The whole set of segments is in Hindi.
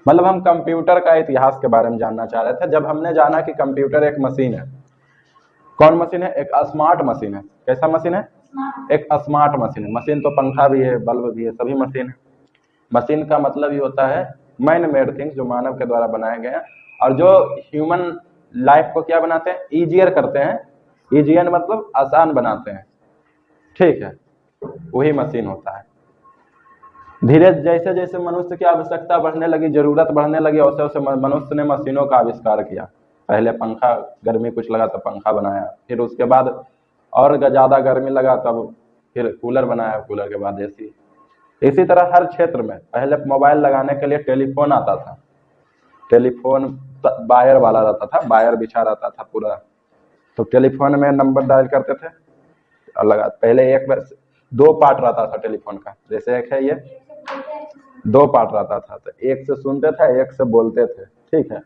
मतलब हम कंप्यूटर का इतिहास के बारे में जानना चाह रहे थे। जब हमने जाना कि कंप्यूटर एक मशीन है, कौन मशीन है? एक स्मार्ट मशीन है। कैसा मशीन है? एक स्मार्ट मशीन है। मशीन तो पंखा भी है, बल्ब भी है, सभी मशीन है। मशीन का मतलब ये होता है मैन मेड थिंग्स, जो मानव के द्वारा बनाए गए हैं और जो ह्यूमन लाइफ को क्या बनाते हैं? ईजियर करते हैं। ईजियर मतलब आसान बनाते हैं, ठीक है, वही मशीन होता है। धीरे जैसे जैसे मनुष्य की आवश्यकता बढ़ने लगी, जरूरत बढ़ने लगी, वैसे वैसे मनुष्य ने मशीनों का आविष्कार किया। पहले पंखा, गर्मी कुछ लगा तो पंखा बनाया, फिर उसके बाद और ज्यादा गर्मी लगा तब फिर कूलर बनाया, कूलर के बाद एसी। इसी तरह हर क्षेत्र में पहले मोबाइल लगाने के लिए टेलीफोन आता था। टेलीफोन वायर वाला रहता था, वायर बिछा रहता था पूरा, तो टेलीफोन में नंबर डायल करते थे और लगा। पहले एक बार 2 पार्ट रहता था टेलीफोन का, जैसे एक है ये 2 पार्ट रहता था, तो एक से सुनते थे, एक से बोलते थे, ठीक है।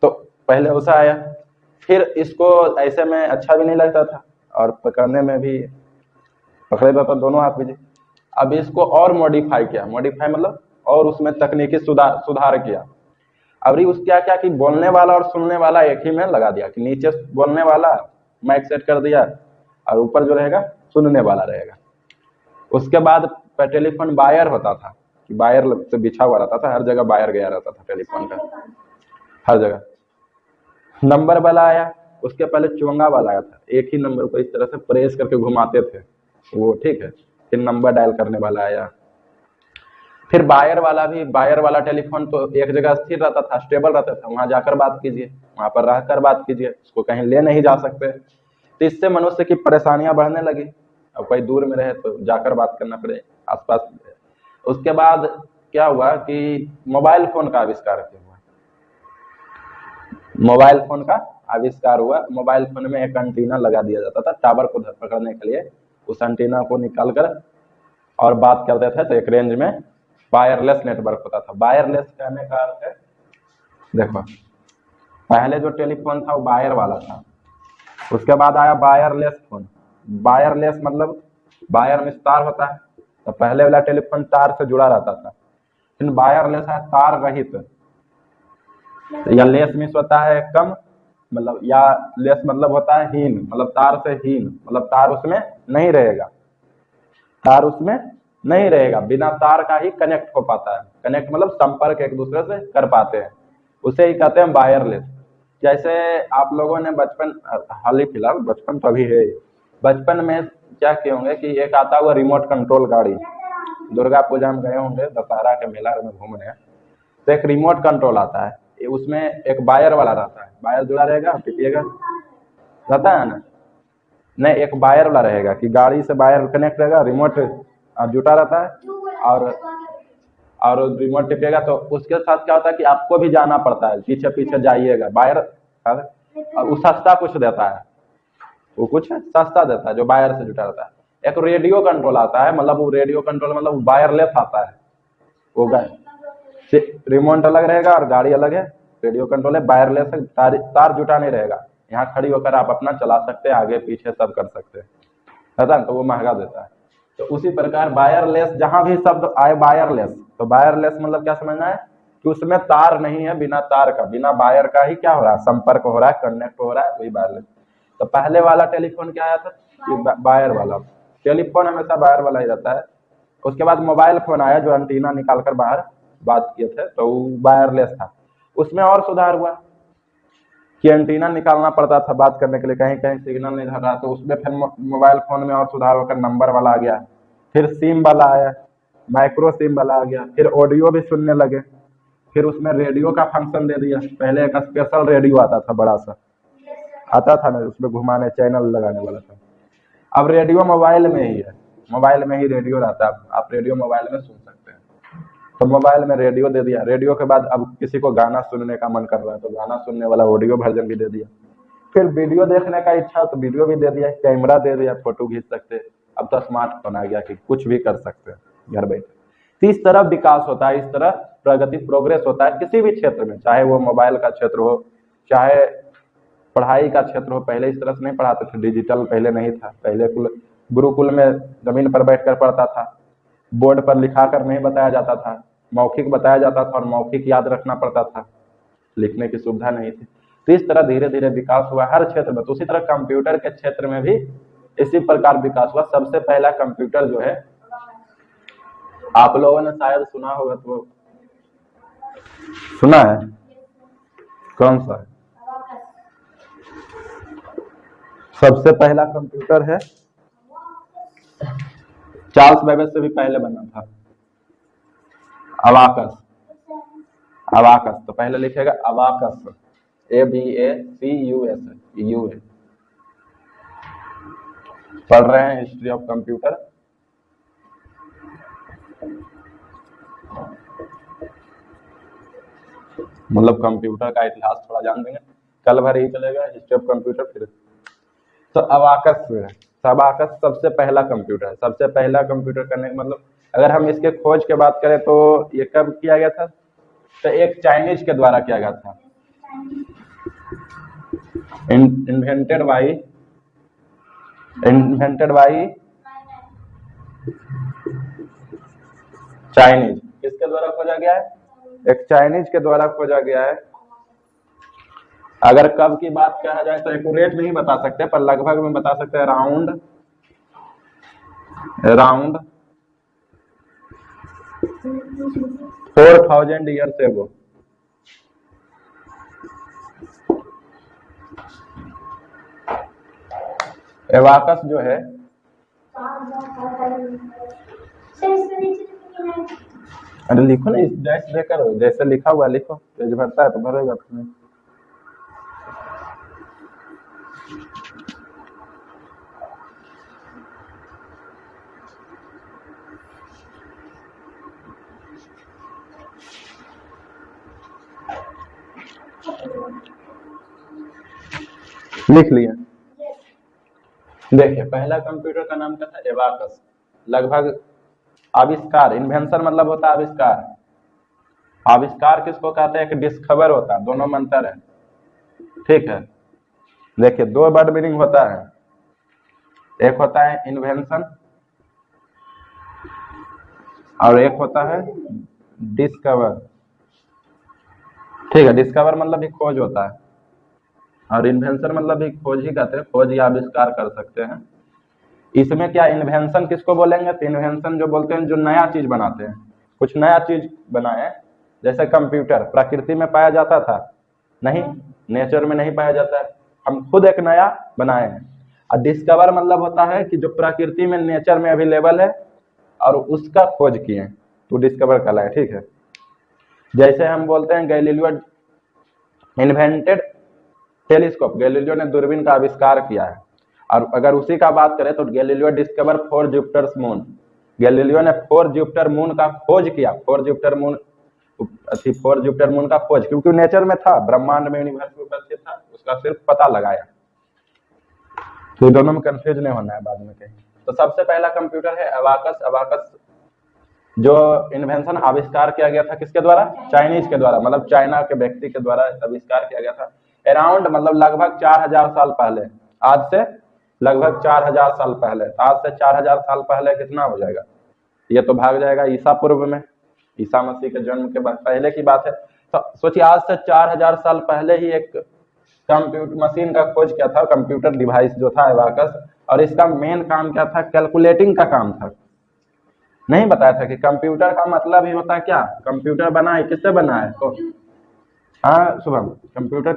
तो पहले वैसा आया, फिर इसको ऐसे में अच्छा भी नहीं लगता था और पकड़ने में भी पकड़े रहता दोनों हाथ में। अब इसको और मॉडिफाई किया, मॉडिफाई मतलब और उसमें तकनीकी सुधार किया। अब उस क्या क्या कि बोलने वाला और सुनने वाला एक ही में लगा दिया, कि नीचे बोलने वाला माइक सेट कर दिया और ऊपर जो रहेगा सुनने वाला रहेगा। उसके बाद टेलीफोन वायर होता था, कि वायर से बिछा हुआ रहता था, हर जगह वायर गया रहता था टेलीफोन का, हर जगह। नंबर वाला आया, उसके पहले चोंगा वाला आया था, एक ही नंबर को इस तरह से प्रेस करके घुमाते थे वो, ठीक है। फिर नंबर डायल करने वाला आया। फिर वायर वाला भी, वायर वाला टेलीफोन तो एक जगह स्थिर रहता था, स्टेबल रहता था, वहां जाकर बात कीजिए, वहां पर रहकर बात कीजिए, उसको कहीं ले नहीं जा सकते। तो इससे मनुष्य की परेशानियां बढ़ने लगी। अब कोई दूर में रहे तो जाकर बात करना पड़े आसपास। उसके बाद क्या हुआ कि मोबाइल फोन का आविष्कार हुआ। मोबाइल फोन का आविष्कार हुआ। मोबाइल फोन में एक एंटीना लगा दिया जाता था टावर को पकड़ने के लिए। उस एंटीना को निकाल कर और बात करते थे, तो एक रेंज में वायरलेस नेटवर्क होता था। वायरलेस कहने का अर्थ है, देखो पहले जो टेलीफोन था वो वायर वाला था, उसके बाद आया वायरलेस फोन। वायरलेस मतलब वायर में तार होता है, तो पहले वाला टेलीफोन तार से जुड़ा रहता था। फिर वायरलेस है तार रहित, या लेस मिस होता है कम, मतलब या लेस मतलब होता है हीन, मतलब तार से हीन, मतलब तार उसमें नहीं रहेगा, तार उसमें नहीं रहेगा, बिना तार का ही कनेक्ट हो पाता है। कनेक्ट मतलब संपर्क एक दूसरे से कर पाते हैं, उसे ही कहते हैं वायरलेस। जैसे आप लोगों ने बचपन, हाल ही फिलहाल बचपन तो अभी है, बचपन में क्या किए होंगे कि एक आता हुआ रिमोट कंट्रोल गाड़ी, दुर्गा पूजा में गए होंगे, दशहरा के मेला में घूमने, तो एक रिमोट कंट्रोल आता है, उसमें एक वायर वाला रहता है, वायर जुड़ा रहेगा, टिपिएगा, रहता है ना? नहीं, एक वायर वाला रहेगा कि गाड़ी से वायर कनेक्ट रहेगा, रिमोट जुटा रहता है, और रिमोट टिपेगा तो उसके साथ क्या होता है कि आपको भी जाना पड़ता है, पीछे पीछे जाइएगा। वायर और वो सस्ता कुछ देता है, वो कुछ सस्ता देता है जो वायर से जुटा रहता है। एक रेडियो कंट्रोल आता है, मतलब वो रेडियो कंट्रोल मतलब वायरलेस आता है, वो रिमोट अलग रहेगा और गाड़ी अलग है। रेडियो कंट्रोल है, वायरलेस है, तार जुटा नहीं रहेगा, यहाँ खड़ी होकर आप अपना चला सकते हैं, आगे पीछे सब कर सकते हैं, है ना? तो वो महंगा देता है। तो उसी प्रकार वायरलेस, जहां भी शब्द आए वायरलेस, तो वायरलेस मतलब क्या समझना है कि उसमें तार नहीं है, बिना तार का, बिना वायर का ही क्या हो रहा है, संपर्क हो रहा है, कनेक्ट हो रहा है, वही वायरलेस। तो पहले वाला टेलीफोन क्या आया था? वायर वाला टेलीफोन, हमेशा वायर वाला ही रहता है। उसके बाद मोबाइल फोन आया जो एंटीना निकाल कर बाहर बात किए थे, तो वो वायरलेस था। उसमें और सुधार हुआ कि एंटीना निकालना पड़ता था बात करने के लिए, कहीं कहीं सिग्नल नहीं धर रहा, तो उसमें फिर मोबाइल फोन में और सुधार होकर नंबर वाला आ गया। फिर सिम वाला आया, माइक्रो सिम वाला आ गया। फिर ऑडियो भी सुनने लगे, फिर उसमें रेडियो का फंक्शन दे दिया। पहले एक स्पेशल रेडियो आता था, बड़ा सा आता था ना, उसमें घुमाने चैनल लगाने वाला था। अब रेडियो मोबाइल में ही है, मोबाइल में ही रेडियो रहता है, आप रेडियो मोबाइल में सुन सकते हैं। तो मोबाइल में रेडियो दे दिया। रेडियो के बाद अब किसी को गाना सुनने का मन कर रहा है तो गाना सुनने वाला ऑडियो वर्जन भी दे दिया। फिर वीडियो देखने का इच्छा तो वीडियो भी दे दिया, कैमरा दे दिया, फोटो खींच सकते। अब तो स्मार्टफोन आ गया कि कुछ भी कर सकते हैं घर बैठे। तो इस तरह विकास होता है, इस तरह प्रगति प्रोग्रेस होता है किसी भी क्षेत्र में, चाहे वो मोबाइल का क्षेत्र हो, चाहे पढ़ाई का क्षेत्र हो। पहले इस तरह से नहीं पढ़ाते थे, डिजिटल पहले नहीं था। पहले गुरुकुल में जमीन पर बैठकर पढ़ता था, बोर्ड पर लिखा कर नहीं बताया जाता था। मौखिक बताया जाता था और मौखिक याद रखना पड़ता था, लिखने की सुविधा नहीं थी। तो इस तरह धीरे धीरे विकास हुआ हर क्षेत्र में। तो उसी तरह कंप्यूटर के क्षेत्र में भी इसी प्रकार विकास हुआ। सबसे पहला कंप्यूटर जो है आप लोगों ने शायद सुना होगा, तो सुना है, कौन सा है? सबसे पहला कंप्यूटर है चार्ल्स बेबेज से भी पहले बना था, अबाकस। अबाकस तो पहले लिखेगा अबाकस, ABACUS, यू है। पढ़ रहे हैं हिस्ट्री ऑफ कंप्यूटर। मतलब कंप्यूटर का इतिहास थोड़ा जान देंगे, कल भर ही चलेगा हिस्ट्री ऑफ कंप्यूटर। फिर तो अबाकस है, अबाकस सबसे पहला कंप्यूटर है। सबसे पहला कंप्यूटर करने का मतलब अगर हम इसके खोज की बात करें तो ये कब किया गया था? तो एक चाइनीज के द्वारा किया गया था, इन्वेंटेड बाई चाइनीज। किसके द्वारा खोजा गया है? एक चाइनीज के द्वारा खोजा गया है। अगर कब की बात कहा जाए तो एक्यूरेट नहीं बता सकते, पर लगभग में बता सकते हैं राउंड 4000 ईयर्स एगो। एबाकस जो है अरे लिखो ना, जैसे देकर जैसे लिखा हुआ लिखो, पेज भरता है तो भरेगा तुम्हें। लिख लिया? देखिए पहला कंप्यूटर का नाम क्या था? एबाकस। लगभग आविष्कार, इन्वेंशन मतलब होता है आविष्कार। आविष्कार किसको कहते हैं? एक डिस्कवर होता है, दोनों में अंतर है, ठीक है। देखिए दो वर्ड मीनिंग होता है, एक होता है इन्वेंशन और एक होता है डिस्कवर, ठीक है। डिस्कवर मतलब भी खोज होता है और इन्वेंशन मतलब भी खोज ही कहते हैं, खोज या आविष्कार कर सकते हैं। इसमें क्या इन्वेंशन किसको बोलेंगे? तो इन्वेंशन जो बोलते हैं जो नया चीज बनाते हैं, कुछ नया चीज बनाए। जैसे कंप्यूटर प्रकृति में पाया जाता था नहीं, नेचर में नहीं पाया जाता है, हम खुद एक नया बनाए हैं। और डिस्कवर मतलब होता है कि जो प्रकृति में नेचर में अवेलेबल है और उसका खोज किए, तो डिस्कवर कहलाए, ठीक है। जैसे हम बोलते हैं गैलीलियो इन्वेंटेड टेलीस्कोप, गैलीलियो ने दूरबीन का आविष्कार किया है। और अगर उसी का बात करें तो Galileo discover 4 Jupiter's moon, Galileo ने 4 जुपिटर मून का खोज किया। 4 जुपिटर मून का खोज, क्योंकि नेचर में था, ब्रह्मांड में, यूनिवर्स में उपस्थित था, उसका सिर्फ पता लगाया। तो दोनों में कंफ्यूज नहीं होना है बाद में कहीं। तो सबसे पहला कंप्यूटर है अबाकस। अबाकस जो इन्वेंशन आविष्कार किया गया था किसके द्वारा? चाइनीज के द्वारा, मतलब चाइना के व्यक्ति के द्वारा आविष्कार किया गया था। अराउंड मतलब लगभग 4000 साल पहले, आज से लगभग 4000 साल पहले। आज से 4000 साल पहले कितना हो जाएगा? ये तो भाग जाएगा ईसा पूर्व में, ईसा मसीह के जन्म के बाद पहले की बात है। तो सोचिए आज से 4000 साल पहले ही एक कंप्यूटर मशीन का खोज किया था, कंप्यूटर डिवाइस जो था अबाकस। और इसका मेन काम क्या था? कैलकुलेटिंग का काम था। नहीं बताया था कि कंप्यूटर का मतलब ही होता है क्या? कंप्यूटर बना है, किससे बना है? तो हाँ शुभम, कंप्यूटर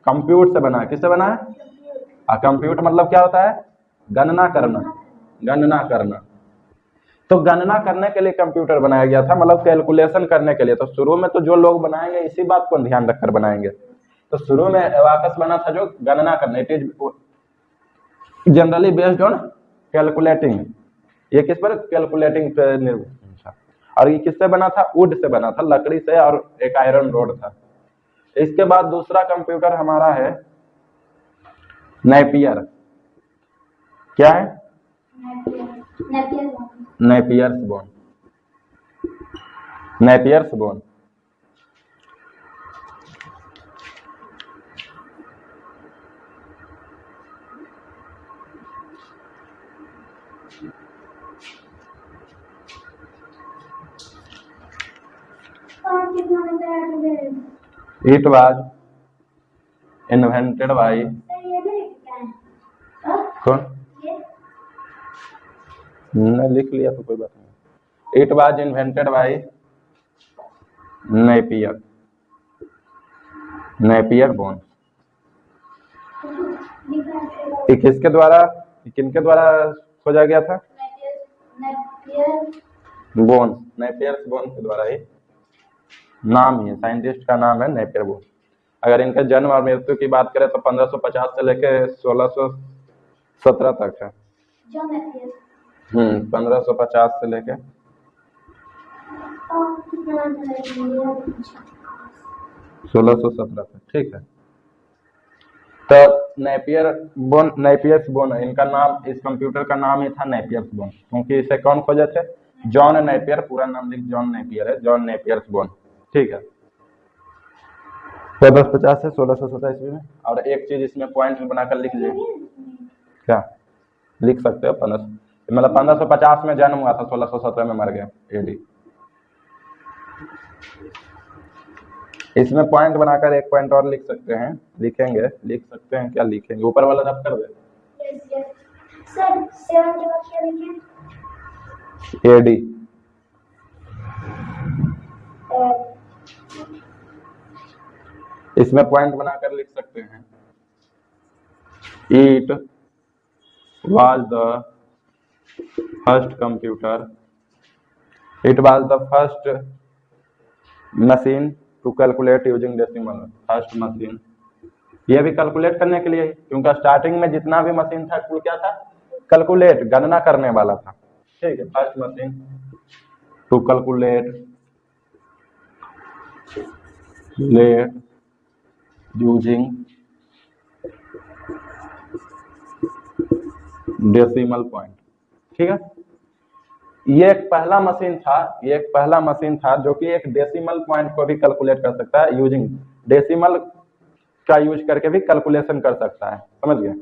कंप्यूटर से बना है, किससे बना है? कंप्यूटर मतलब क्या होता है? गणना करना। तो गणना करने के लिए कंप्यूटर बनाया गया था, मतलब कैलकुलेशन करने के लिए। तो शुरू में तो जो लोग बनाएंगे इसी बात को ध्यान रखकर बनाएंगे। तो शुरू में अबाकस बना था जो गणना करना, it is generally based on calculating. ये किस पर? कैलकुलेटिंग पे निर्भर था। और ये किससे बना था? वुड से बना था, लकड़ी से, और एक आयरन रोड था। इसके बाद दूसरा कंप्यूटर हमारा है नेपियर। क्या है? Napier's bone. It was invented by कौन? नहीं लिख लिया तो कोई बात नहीं। It was invented by Napier bone. किसके द्वारा, किनके द्वारा खोजा गया था? बोन, नेपियर बोन के द्वारा ही। नाम ही साइंटिस्ट का नाम है नेपियर बोन। अगर इनके जन्म और मृत्यु की बात करें तो 1550 से लेकर 1617 तक है। 1550 से लेकर 1617 तक, ठीक है। तो नेपियर्स बोन इनका नाम, इस कंप्यूटर का नाम ही था नेपियर्स बोन, क्योंकि इसे कौन खोजे थे? जॉन नेपियर, पूरा नाम लिख जॉन नेपियर है, जॉन नेपियर्स बोन, ठीक है। 1550 से 1617 ईस्वी में। और एक चीज इसमें पॉइंट बनाकर लिख लीजिए, क्या लिख सकते हो? 1550 में जन्म हुआ था, 1617 में मर गया एडी। इसमें पॉइंट बनाकर एक पॉइंट और लिख सकते हैं, लिखेंगे, लिख सकते हैं, क्या लिखेंगे? ऊपर वाला रब कर दे। एडी इसमें पॉइंट बनाकर लिख सकते हैं, it was the first computer, it was the first machine to calculate using decimal. First machine, ये भी कैलकुलेट करने के लिए, क्योंकि स्टार्टिंग में जितना भी मशीन था वो क्या था? कैलकुलेट, गणना करने वाला था, ठीक है। First machine to calculate using decimal point, ठीक है। ये एक पहला मशीन था, ये एक पहला मशीन था जो कि एक डेसिमल पॉइंट को भी कैलकुलेट कर सकता है, यूजिंग डेसिमल का यूज करके भी कैलकुलेशन कर सकता है, समझ गए?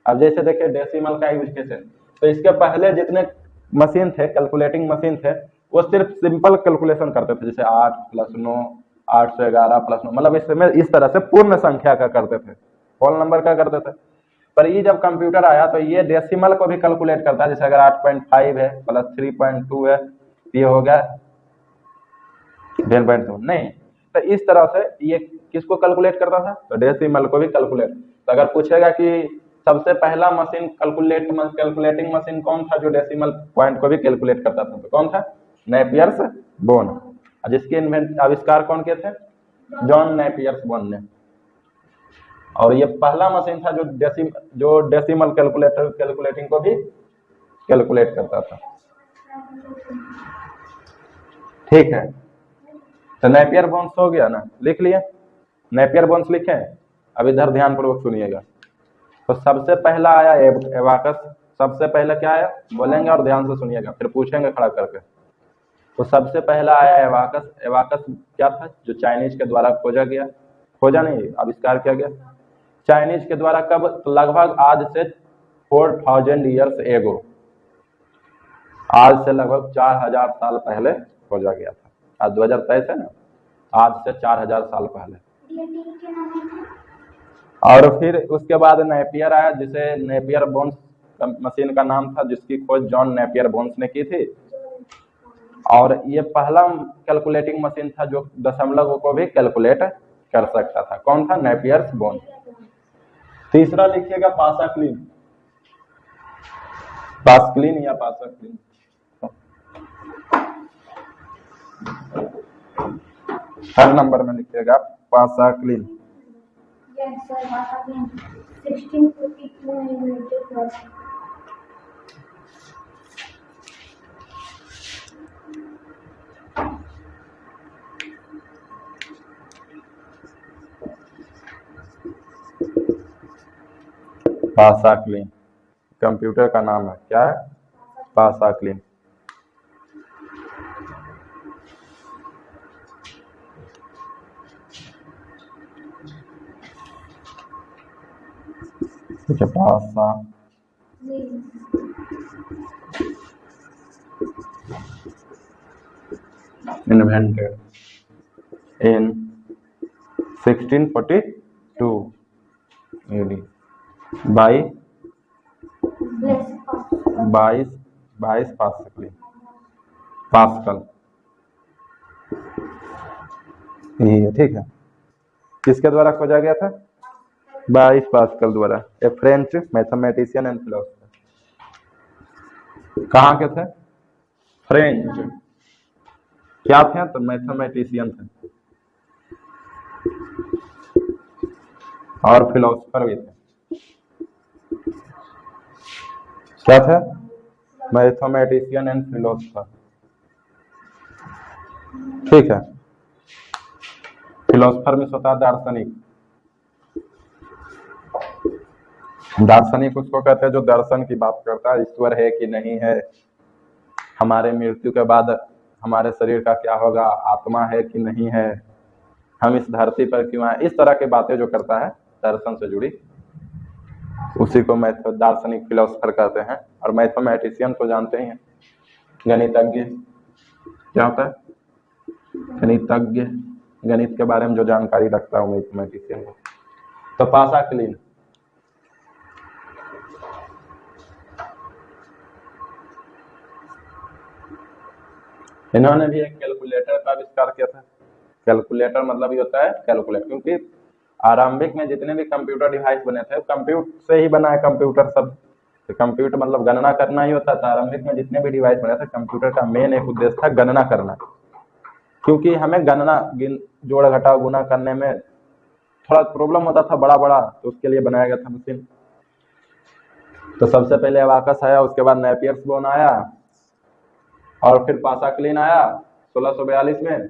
अब जैसे देखिए डेसिमल का यूज कैसे, तो इसके पहले जितने मशीन थे, कैलकुलेटिंग मशीन थे, वो सिर्फ सिंपल कैलकुलेशन करते थे, जैसे 8 + 9, 8 से 11 + 9, मतलब इसमें इस तरह से पूर्ण संख्या का करते थे, होल नंबर का करते थे। पर ये जब कंप्यूटर आया तो ये डेसिमल को भी कैलकुलेट करता है, जैसे अगर 8.5 है प्लस 3.2 है, ये हो गया 10.2, नहीं, तो इस तरह से ये किसको कैलकुलेट करता था? तो डेसिमल को भी कैलकुलेट। तो अगर पूछेगा कि सबसे पहला मशीन कैलकुलेटिंग मशीन कौन था जो डेसिमल पॉइंट को भी कैलकुलेट करता था, तो कौन था? Napier's bone. जिसके आविष्कार कौन किए थे? जॉन नेपियर्स बोन ने। और ये पहला मशीन था जो डेसिमल कैलकुलेटिंग को भी कैलकुलेट करता था, ठीक है। तो नेपियर बोन्स हो गया ना, लिख लिया, नेपियर बोन्स लिखे। अब इधर ध्यान पूर्वक सुनिएगा। तो सबसे पहला आया एबाकस। सबसे पहले क्या आया बोलेंगे और ध्यान से सुनिएगा, फिर पूछेंगे खड़ा करके। तो सबसे पहला आया एबाकस। एबाकस क्या था? जो चाइनीज के द्वारा खोजा गया, खोजा नहीं, आविष्कार किया गया चाइनीज के द्वारा। कब? तो लगभग आज से 4000 ईयर्स एगो, आज से लगभग 4000 साल पहले खोजा गया था। आज 2023 है ना, आज से 4000 साल पहले। और फिर उसके बाद नेपियर आया, जिसे नेपियर बोन्स मशीन का नाम था, जिसकी खोज जॉन नेपियर बोन्स ने की थी। और ये पहला कैलकुलेटिंग मशीन था जो दशमलव को भी कैलकुलेट कर सकता था। कौन था? Napier's bone. तीसरा लिखिएगा पासाक्लिन। पास्कलिन या पासाक्लिन, हर नंबर में लिखिएगा पासाक्लिन। पासाक्लिन कंप्यूटर का नाम है, क्या है? पासाक्लिन। ठीक है, पासा invented in 1642 AD by 22 pascal यही है, ठीक है। किसके द्वारा खोजा गया था? 22 पास्कल द्वारा, ए फ्रेंच मैथमेटिशियन एंड फिलोसोफर। कहाँ के थे? फ्रेंच। क्या थे? तो मैथमेटिशियन थे और फिलोसोफर भी थे। क्या थे? मैथमेटिशियन एंड फिलोसोफर, ठीक है। फिलोसोफर में होता है दार्शनिक। दार्शनिक उसको कहते हैं जो दर्शन की बात करता है, ईश्वर है कि नहीं है, हमारे मृत्यु के बाद हमारे शरीर का क्या होगा, आत्मा है कि नहीं है, हम इस धरती पर क्यों आए, इस तरह की बातें जो करता है दर्शन से जुड़ी, उसी को दार्शनिक फिलोसोफर कहते हैं। और मैथमेटिशियन तो जानते ही हैं, गणितज्ञ। क्या होता है? गणितज्ञ, गणित के बारे में जो जानकारी रखता है मैथमेटिशियन को। तो पासाक्लिन, इन्होंने भी एक कैलकुलेटर का आविष्कार किया था। कैलकुलेटर मतलब ये होता है कैलकुलेट, क्योंकि आरंभिक में जितने भी कंप्यूटर डिवाइस बने थे कंप्यूटर से ही बना है। कंप्यूटर सब, तो कंप्यूटर मतलब गणना करना ही होता था। आरंभिक में जितने भी डिवाइस बने थे, कंप्यूटर का मेन एक उद्देश्य था गणना करना, क्योंकि हमें गणना जोड़ घटाव गुना करने में थोड़ा प्रॉब्लम होता था बड़ा बड़ा, तो उसके लिए बनाया गया था मशीन। तो सबसे पहले अबाकस आया, उसके बाद नेपियर्स बोन आया, और फिर पासाक्लिन आया 1642 में,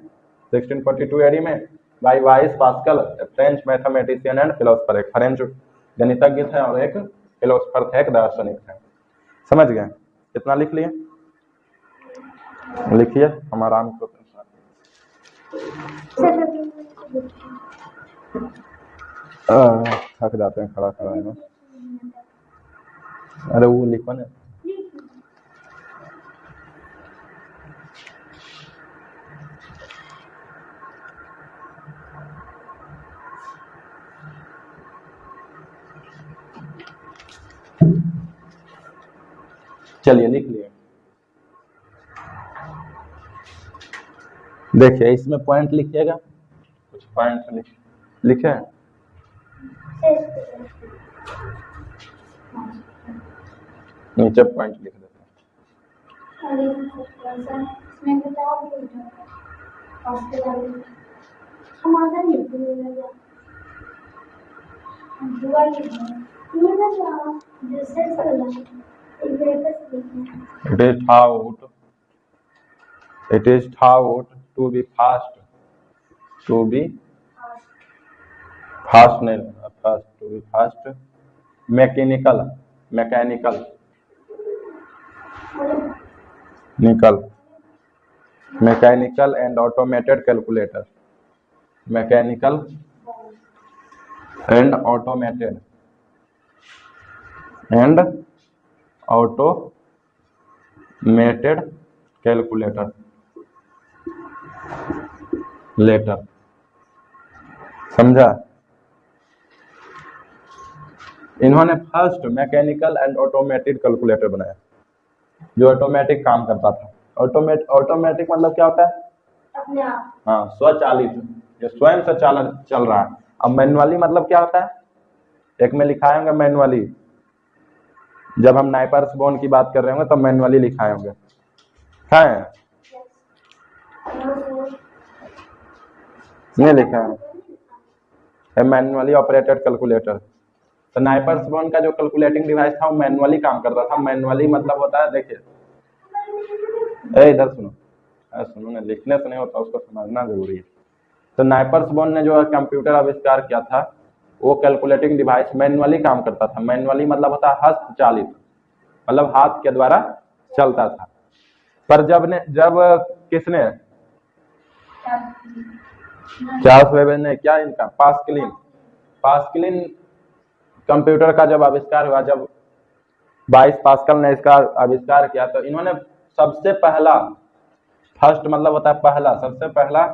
1642 एडी में, by 22 pascal, French mathematician and philosopher. एक फ्रेंच गणितज्ञ थे और एक फिलोसोफर थे, एक दार्शनिक थे। समझ गए? कितना लिख लिए? लिखिए, हम आराम से थक जाते हैं खड़ा खड़ा है। अरे वो लिखो ना। चलिए लिख लिए। देखिए इसमें पॉइंट लिखिएगा, कुछ पॉइंट लिखे नीचे पॉइंट लिख देते It is thought to be fast, to be fast, mechanical and automated calculator, mechanical and automated calculator later. समझा? इन्होंने first mechanical and automated calculator बनाया, जो ऑटोमेटिक काम करता था। ऑटोमेटिक मतलब क्या होता है? अपने आप, हाँ, स्वचालित, जो स्वयं से चल रहा है। अब मैनुअली मतलब क्या होता है? एक में लिखाए होंगे मैनुअली, जब हम नाइपर्स बोन की बात कर रहे होंगे तो मैनुअली लिखाए होंगे, है नहीं लिखा है मैनुअली ऑपरेटेड कैलकुलेटर। तो नाइपर्स बोन का जो कैलकुलेटिंग डिवाइस था वो मैनुअली काम करता था। मैनुअली मतलब होता है, देखिए इधर सुनो ना, लिखने से नहीं होता, उसको समझना जरूरी है। तो नाइपर्स बोन ने जो कंप्यूटर आविष्कार किया था, वो कैलकुलेटिंग डिवाइस मैनुअली काम करता था। मैनुअली मतलब होता है हस्तचालित, मतलब हाथ के द्वारा चलता था। पर जब किसने, चार्ल्स वेबर ने, क्या इनका पास्कलिन कंप्यूटर का जब आविष्कार हुआ, जब 22 पास्कल ने इसका आविष्कार किया, तो इन्होंने सबसे पहला, फर्स्ट मतलब होता है पहला, सबसे पहला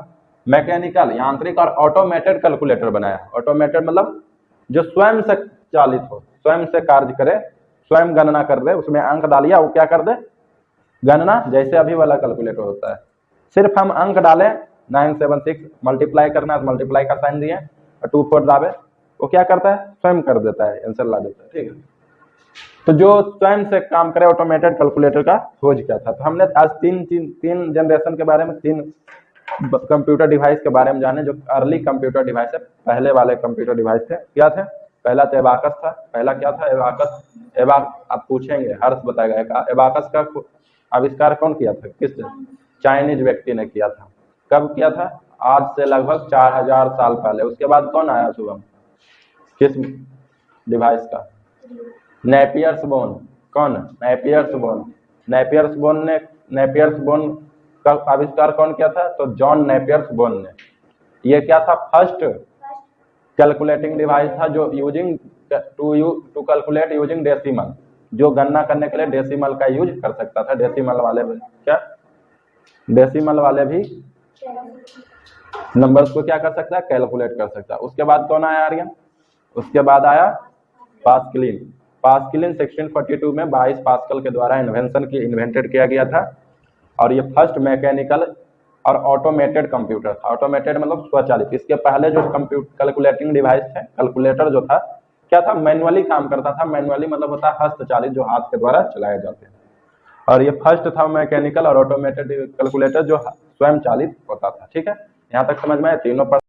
मैकेनिकल यांत्रिक और ऑटोमेटेड कैलकुलेटर बनाया। ऑटोमेटेड मतलब जो स्वयं से चालित हो, स्वयं से कार्य करे, स्वयं गणना कर दे, उसमें अंक डालिया वो क्या कर दे, गणना, जैसे अभी वाला कैलकुलेटर होता है। सिर्फ हम अंक डालें 976 मल्टीप्लाई करना है, मल्टीप्लाई का साइन दिए और 2 4 दाबे, वो क्या करता है, स्वयं कर देता है, आंसर ला देता है। ठीक है, तो जो स्वयं से काम करे ऑटोमेटेड कैलकुलेटर का खोज क्या था। तो हमने आज तीन जनरेशन के बारे में, 3 कंप्यूटर डिवाइस के बारे में जाने जो अर्ली कंप्यूटर डिवाइस है, पहले वाले कंप्यूटर डिवाइस थे। क्या थे? पहला तो एबाकस था। पहला क्या था? एबाकस। आप पूछेंगे, हर्ष बताएगा एबाकस का आविष्कार कौन किया था, किस चाइनीज व्यक्ति ने किया था। कब किया था? आज से लगभग 4000 साल पहले। उसके बाद कौन आया शुभम, किस डिवाइस का? Napier's bone. कौन? Napier's bone. नेपियर्स बोन का आविष्कार कौन किया था? तो जॉन नेपियर्स बोन ने। ये क्या था? फर्स्ट कैलकुलेटिंग डिवाइस था जो using to calculate using decimal, जो गणना करने के लिए डेसिमल का यूज कर सकता था। डेसिमल वाले भी क्या, डेसिमल वाले भी नंबर्स को क्या कर सकता है, कैलकुलेट कर सकता है। उसके बाद कौन आया आर्यन? उसके बाद आया पास्कलिन। पास्कलिन 1642 में 22 पास्कल के द्वारा इन्वेंटेड किया गया था और ये फर्स्ट मैकेनिकल और ऑटोमेटेड कंप्यूटर था। ऑटोमेटेड मतलब स्वचालित। इसके पहले जो कैलकुलेटिंग डिवाइस थे, कैलकुलेटर जो था क्या था, मैनुअली काम करता था। मैनुअली मतलब होता है हस्तचालित, जो हाथ के द्वारा चलाए जाते हैं। और ये फर्स्ट था मैकेनिकल और ऑटोमेटेड कैलकुलेटर जो स्वयं चालित होता था। ठीक है, यहाँ तक समझ में आया? तीनों पर